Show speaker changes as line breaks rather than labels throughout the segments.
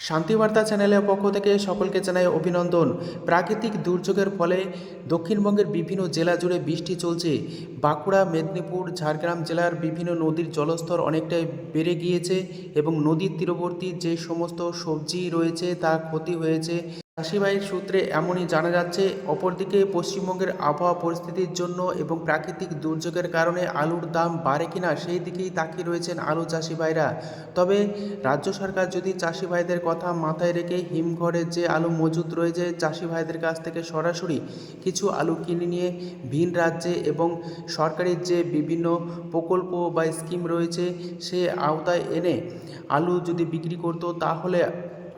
শান্তিবার্তা চ্যানেলের পক্ষ থেকে সকলকে জানাই অভিনন্দন। প্রাকৃতিক দুর্যোগের ফলে দক্ষিণবঙ্গের বিভিন্ন জেলা জুড়ে বৃষ্টি চলছে। বাঁকুড়া, মেদিনীপুর, ঝাড়গ্রাম জেলার বিভিন্ন নদীর জলস্তর অনেকটাই বেড়ে গিয়েছে এবং নদীর তীরবর্তী যে সমস্ত সবজি রয়েছে তা ক্ষতি হয়েছে। চাষিভাইয়ের সূত্রে এমনই জানা যাচ্ছে। অপরদিকে পশ্চিমবঙ্গের আবহাওয়া পরিস্থিতির জন্য এবং প্রাকৃতিক দুর্যোগের কারণে আলুর দাম বাড়ে কিনা সেই দিকেই তাকিয়ে রয়েছেন আলু চাষি ভাইরা। তবে রাজ্য সরকার যদি চাষি ভাইদের কথা মাথায় রেখে হিমঘরে যে আলু মজুদ রয়েছে চাষি ভাইদের কাছ থেকে সরাসরি কিছু আলু কিনে নিয়ে ভিন রাজ্যে এবং সরকারের যে বিভিন্ন প্রকল্প বা স্কিম রয়েছে সে আওতায় এনে আলু যদি বিক্রি করতো তাহলে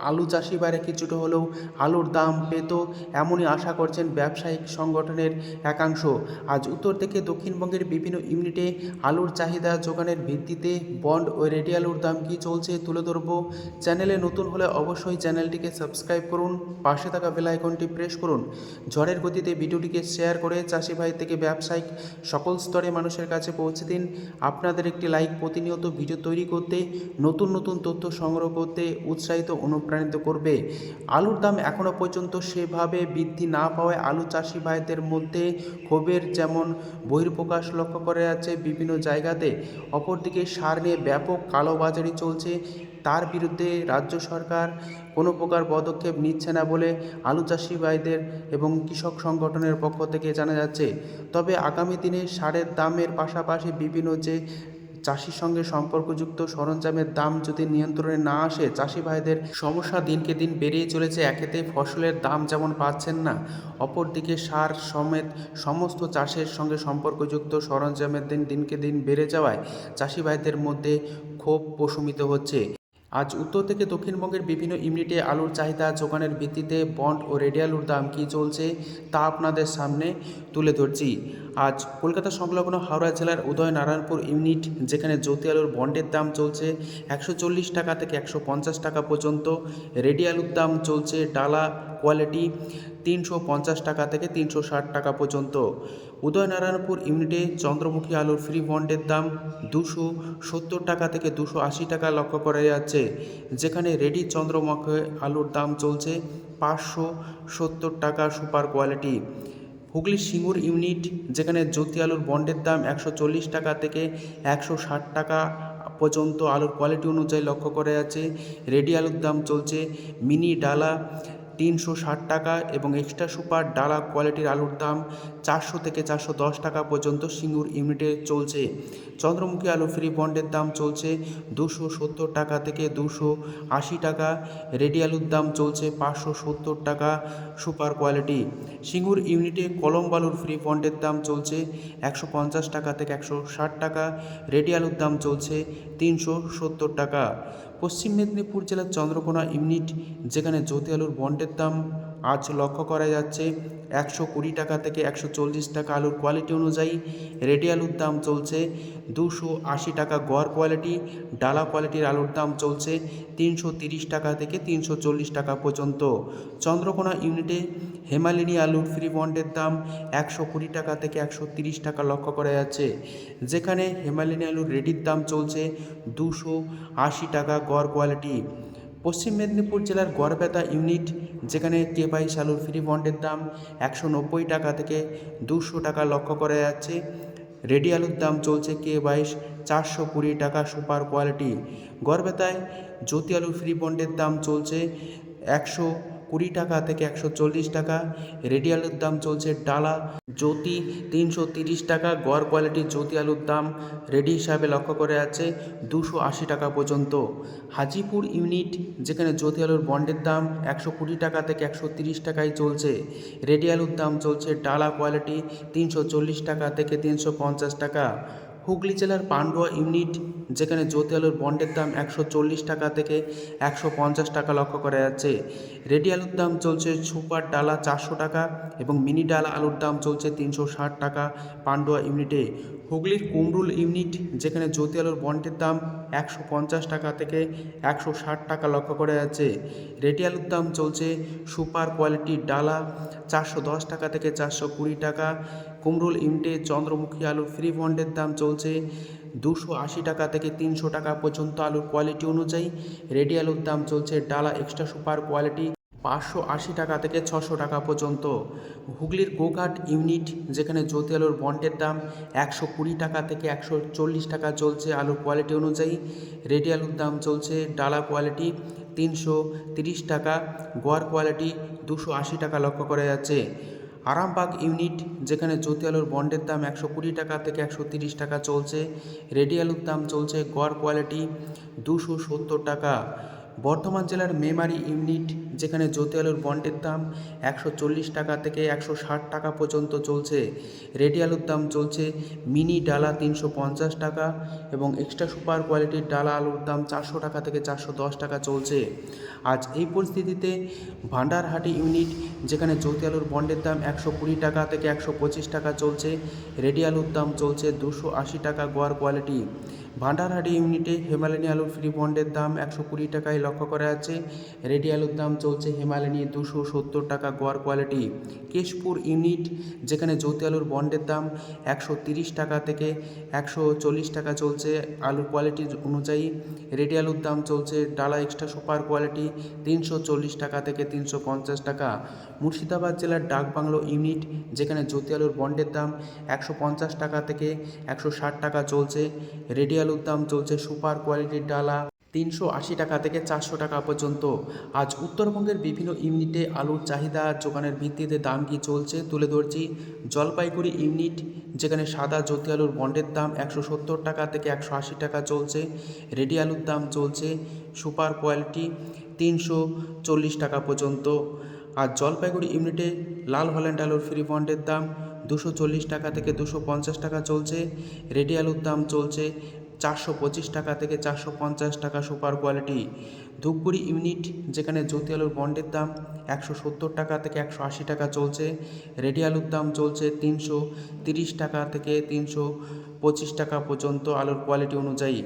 আলু চাষি বাইরে কিছুটা হলেও আলুর দাম পেত, এমনই আশা করছেন ব্যবসায়িক সংগঠনের একাংশ। আজ উত্তর থেকে দক্ষিণবঙ্গের বিভিন্ন ইউনিটে আলুর চাহিদা যোগানের ভিত্তিতে বন্ড ও রেডি আলুর দাম কী চলছে তুলে ধরব। চ্যানেলে নতুন হলে অবশ্যই চ্যানেলটিকে সাবস্ক্রাইব করুন, পাশে থাকা বেল আইকনটি প্রেস করুন। ঝড়ের গতিতে ভিডিওটিকে শেয়ার করে চাষি ভাই থেকে ব্যবসায়িক সকল স্তরে মানুষের কাছে পৌঁছে দিন। আপনাদের একটি লাইক প্রতিনিয়ত ভিডিও তৈরি করতে, নতুন নতুন তথ্য সংগ্রহ করতে উৎসাহিত অনুপ্রাণিত করবে। আলুর দাম এখনও পর্যন্ত সেভাবে বৃদ্ধি না পাওয়ায় আলু চাষি ভাইদের মধ্যে ক্ষোভের যেমন বহিঃপ্রকাশ লক্ষ্য করা যাচ্ছে বিভিন্ন জায়গাতে। অপরদিকে সার নিয়ে ব্যাপক কালোবাজারি চলছে, তার বিরুদ্ধে রাজ্য সরকার কোনো প্রকার পদক্ষেপ নিচ্ছে না বলে আলু চাষি ভাইদের এবং কৃষক সংগঠনের পক্ষ থেকে জানা যাচ্ছে। তবে আগামী দিনে সারের দামের পাশাপাশি বিভিন্ন যে চাষির সঙ্গে সম্পর্কযুক্ত সরঞ্জামের দাম যদি নিয়ন্ত্রণে না আসে চাষি ভাইদের সমস্যা দিনকে দিন বেড়েই চলেছে। একেতে ফসলের দাম যেমন পাচ্ছেন না, অপরদিকে সার সমেত সমস্ত চাষের সঙ্গে সম্পর্কযুক্ত সরঞ্জামের দিনকে দিন বেড়ে যাওয়ায় চাষি ভাইদের মধ্যে ক্ষোভ প্রশমিত হচ্ছে। আজ উত্তর থেকে দক্ষিণবঙ্গের বিভিন্ন ইউনিটে আলুর চাহিদা যোগানের ভিত্তিতে বন্ড ও রেডি আলুর দাম কী চলছে তা আপনাদের সামনে তুলে ধরছি। আজ কলকাতা সংলগ্ন হাওড়া জেলার উদয়নারায়ণপুর ইউনিট, যেখানে জ্যোতি আলুর বন্ডের দাম চলছে 140 টাকা থেকে 150 টাকা পর্যন্ত। রেডি আলুর দাম চলছে ডালা কোয়ালিটি 350 টাকা থেকে 360 টাকা পর্যন্ত। উদয়নারায়ণপুর ইউনিটে চন্দ্রমুখী আলুর ফ্রি বন্ডের দাম 270 টাকা থেকে 280 টাকা লক্ষ্য করা যাচ্ছে, যেখানে রেডি চন্দ্রমুখী আলুর দাম চলছে 570 টাকা super quality. Hooghly Singur unit, যেখানে জ্যোতি আলুর বন্ডের দাম 140 টাকা থেকে 160 টাকা পর্যন্ত আলুর কোয়ালিটি অনুযায়ী লক্ষ্য করা যাচ্ছে। রেডি আলুর দাম চলছে মিনি ডালা 360 টাকা এবং এক্সট্রা সুপার ডালা কোয়ালিটির আলুর দাম 400 থেকে 410 টাকা পর্যন্ত সিঙ্গুর ইউনিটে চলছে। চন্দ্রমুখী আলু ফ্রি বন্ডের দাম চলছে 270 টাকা থেকে 280 টাকা। রেডি আলুর দাম চলছে 570 টাকা সুপার কোয়ালিটি। সিঙ্গুর ইউনিটে কলম আলুর ফ্রি বন্ডের দাম চলছে 150 টাকা থেকে 160 টাকা। রেডি আলুর দাম চলছে 370 টাকা। পশ্চিম মেদিনীপুর জেলার চন্দ্রকোনা ইউনিট, যেখানে জ্যোতি আলুর বন্ডের দাম আজ লক্ষ্য করা যাচ্ছে 120 টাকা থেকে 140 টাকা আলুর কোয়ালিটি অনুযায়ী। রেডি আলুর দাম চলছে 280 টাকা গড় কোয়ালিটি। ডালা কোয়ালিটির আলুর দাম চলছে 330 টাকা থেকে 340 টাকা পর্যন্ত। চন্দ্রকোনা ইউনিটে হেমালিনী আলুর ফ্রি বন্ডের দাম 120 টাকা থেকে 130 টাকা লক্ষ্য করা যাচ্ছে, যেখানে হেমালিনী আলুর রেডির দাম চলছে 280 টাকা গড় কোয়ালিটি। পশ্চিম মেদিনীপুর জেলার গড়বেতা ইউনিট, যেখানে K22 আলুর ফ্রি বন্ডের দাম 190 টাকা থেকে 200 টাকা লক্ষ্য করা যাচ্ছে। রেডি আলুর দাম চলছে K22 420 টাকা সুপার কোয়ালিটি। গড়বেতায় জ্যোতি আলুর ফ্রি বন্ডের দাম চলছে 120 টাকা থেকে 140 টাকা। রেডি আলুর দাম চলছে ডালা জ্যোতি 330 টাকা। গড় কোয়ালিটির জ্যোতি আলুর দাম রেডি হিসাবে লক্ষ্য করে যাচ্ছে 280 টাকা পর্যন্ত। হাজিপুর ইউনিট, যেখানে জ্যোতি আলুর বন্ডের দাম 120 টাকা থেকে 130 টাকায় চলছে। রেডি আলুর দাম চলছে ডালা কোয়ালিটি 340 টাকা থেকে 350 টাকা। হুগলি জেলার পান্ডুয়া ইউনিট, যেখানে জ্যোতি আলুর বন্ডের দাম 140 টাকা থেকে 150 টাকা লক্ষ্য করা যাচ্ছে। রেডি আলুর দাম চলছে সুপার ডালা 400 টাকা এবং মিনি ডালা আলুর দাম চলছে 360 টাকা পান্ডুয়া ইউনিটে। হুগলির কুমরুল ইউনিট, যেখানে জ্যোতি আলুর বন্ডের দাম 150 টাকা থেকে 160 টাকা লক্ষ্য করা যাচ্ছে। রেডি আলুর দাম চলছে সুপার কোয়ালিটির ডালা 410 টাকা থেকে 420 টাকা। কুমরুল ইউনিটে চন্দ্রমুখী আলুর ফ্রি বন্ডের দাম চলছে 280 টাকা থেকে 300 টাকা পর্যন্ত আলুর কোয়ালিটি অনুযায়ী। রেডি আলুর দাম চলছে ডালা এক্সট্রা সুপার কোয়ালিটি 580 টাকা থেকে 600 টাকা পর্যন্ত। হুগলির গোঘাট ইউনিট যেখানে জ্যোতি আলুর বন্ডের দাম 120 টাকা থেকে 140 টাকা চলছে আলুর কোয়ালিটি অনুযায়ী। রেডি আলুর দাম চলছে ডালা কোয়ালিটি 330 টাকা, গোয়ার কোয়ালিটি 280 টাকা লক্ষ্য করা যাচ্ছে। আরামবাগ ইউনিট যেখানে জ্যোতি আলুর বন্ডের দাম 120 টাকা থেকে 130 টাকা চলছে। রেডি আলুর দাম চলছে গড় কোয়ালিটি 270 টাকা। বর্ধমান জেলার মেমারি ইউনিট যেখানে জ্যোতি আলুর বন্ডের দাম 140 টাকা থেকে 160 টাকা পর্যন্ত চলছে। রেডি আলুর দাম চলছে মিনি ডালা 350 টাকা এবং এক্সট্রা সুপার কোয়ালিটির ডালা আলুর দাম 400 টাকা থেকে 410 টাকা চলছে। আজ এই পরিস্থিতিতে ভান্ডারহাটি ইউনিট যেখানে জ্যোতি আলুর বন্ডের দাম 120 টাকা থেকে 125 টাকা চলছে। রেডি আলুর দাম চলছে 280 টাকা গোয়ার কোয়ালিটি। ভান্ডারহাটি ইউনিটে হিমালয়ানি আলুর ফ্রি বন্ডের দাম 120 টাকায় লক্ষ্য করা যাচ্ছে। রেডি আলুর দাম চলছে হিমালয়ানি 270 টাকা গোয়ার কোয়ালিটি। কেশপুর ইউনিট যেখানে জ্যোতি আলুর বন্ডের দাম 130 টাকা থেকে 140 টাকা চলছে আলুর কোয়ালিটি অনুযায়ী। রেডি আলুর দাম চলছে ডালা এক্সট্রা সুপার কোয়ালিটি 340 টাকা থেকে 350 টাকা। মুর্শিদাবাদ জেলার ডাকবাংলো ইউনিট যেখানে জ্যোতি আলুর বন্ডের দাম 150 টাকা থেকে 160 টাকা চলছে। রেডি আলুর দাম চলছে সুপার কোয়ালিটির ডালা 380 টাকা থেকে 400 টাকা পর্যন্ত। আজ উত্তরবঙ্গের বিভিন্ন ইউনিটে আলুর চাহিদা যোগানের ভিত্তিতে দাম কি চলছে তুলে ধরছি। জলপাইগুড়ি ইউনিট যেখানে সাদা জ্যোতি আলুর বন্ডের দাম 170 টাকা থেকে 180 টাকা চলছে। রেডি আলুর দাম চলছে সুপার কোয়ালিটি 340 টাকা পর্যন্ত। আর জলপাইগুড়ি ইউনিটে লাল হল্যান্ড আলুর ফ্রি বন্ডের দাম 240 টাকা থেকে 250 টাকা চলছে। রেডি আলুর দাম চলছে 425 টাকা থেকে 450 টাকা সুপার কোয়ালিটি। ধূপগুড়ি ইউনিট যেখানে জ্যোতি আলুর বন্ডের দাম 170 টাকা থেকে 180 টাকা চলছে। রেডি আলুর দাম চলছে 330 টাকা থেকে 325 টাকা পর্যন্ত আলুর কোয়ালিটি অনুযায়ী।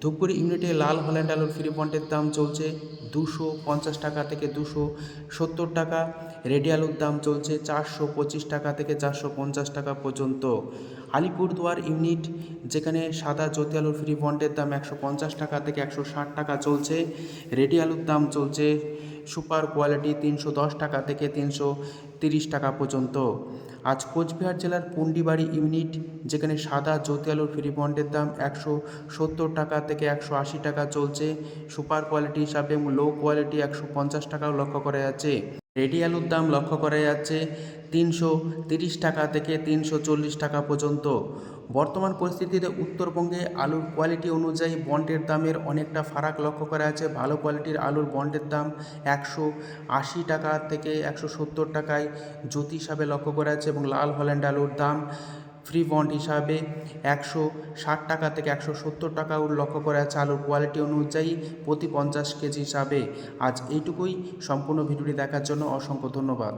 ধূপগুড়ি ইউনিটে লাল হল্যান্ড আলুর ফ্রি বন্ডের দাম চলছে 250 টাকা থেকে 270 টাকা। রেডি আলুর দাম চলছে 425 টাকা থেকে 450 টাকা পর্যন্ত। আলিপুরদুয়ার ইউনিট যেখানে সাদা জ্যোতি আলুর ফ্রি বন্ডের দাম 150 টাকা থেকে 160 টাকা চলছে। রেডি আলুর দাম চলছে সুপার কোয়ালিটি 310 টাকা থেকে 330 টাকা পর্যন্ত। আজ কোচবিহার জেলার পুন্ডিবাড়ি ইউনিট যেখানে সাদা জ্যোতি আলুর ফ্রি বন্ডের দাম 170 টাকা থেকে 180 টাকা চলছে সুপার কোয়ালিটি হিসাবে এবং লো কোয়ালিটি 150 টাকাও লক্ষ্য করা যাচ্ছে। রেডি আলুর দাম লক্ষ্য করা যাচ্ছে 330 টাকা থেকে 340 টাকা পর্যন্ত। বর্তমান পরিস্থিতিতে উত্তরবঙ্গে আলুর কোয়ালিটি অনুযায়ী বন্ডের দামের অনেকটা ফারাক লক্ষ্য করা যাচ্ছে। ভালো কোয়ালিটির আলুর বন্ডের দাম 180 টাকা থেকে 170 টাকায় জ্যোতি হিসাবে লক্ষ্য করা যাচ্ছে এবং লাল হল্যান্ড আলুর দাম ফ্রি বন্ড হিসাবে 160 টাকা থেকে 170 টাকাও লক্ষ্য করা যাচ্ছে আলুর কোয়ালিটি অনুযায়ী প্রতি 50 কেজি হিসাবে। আজ এইটুকুই। সম্পূর্ণ ভিডিওটি দেখার জন্য অসংখ্য ধন্যবাদ।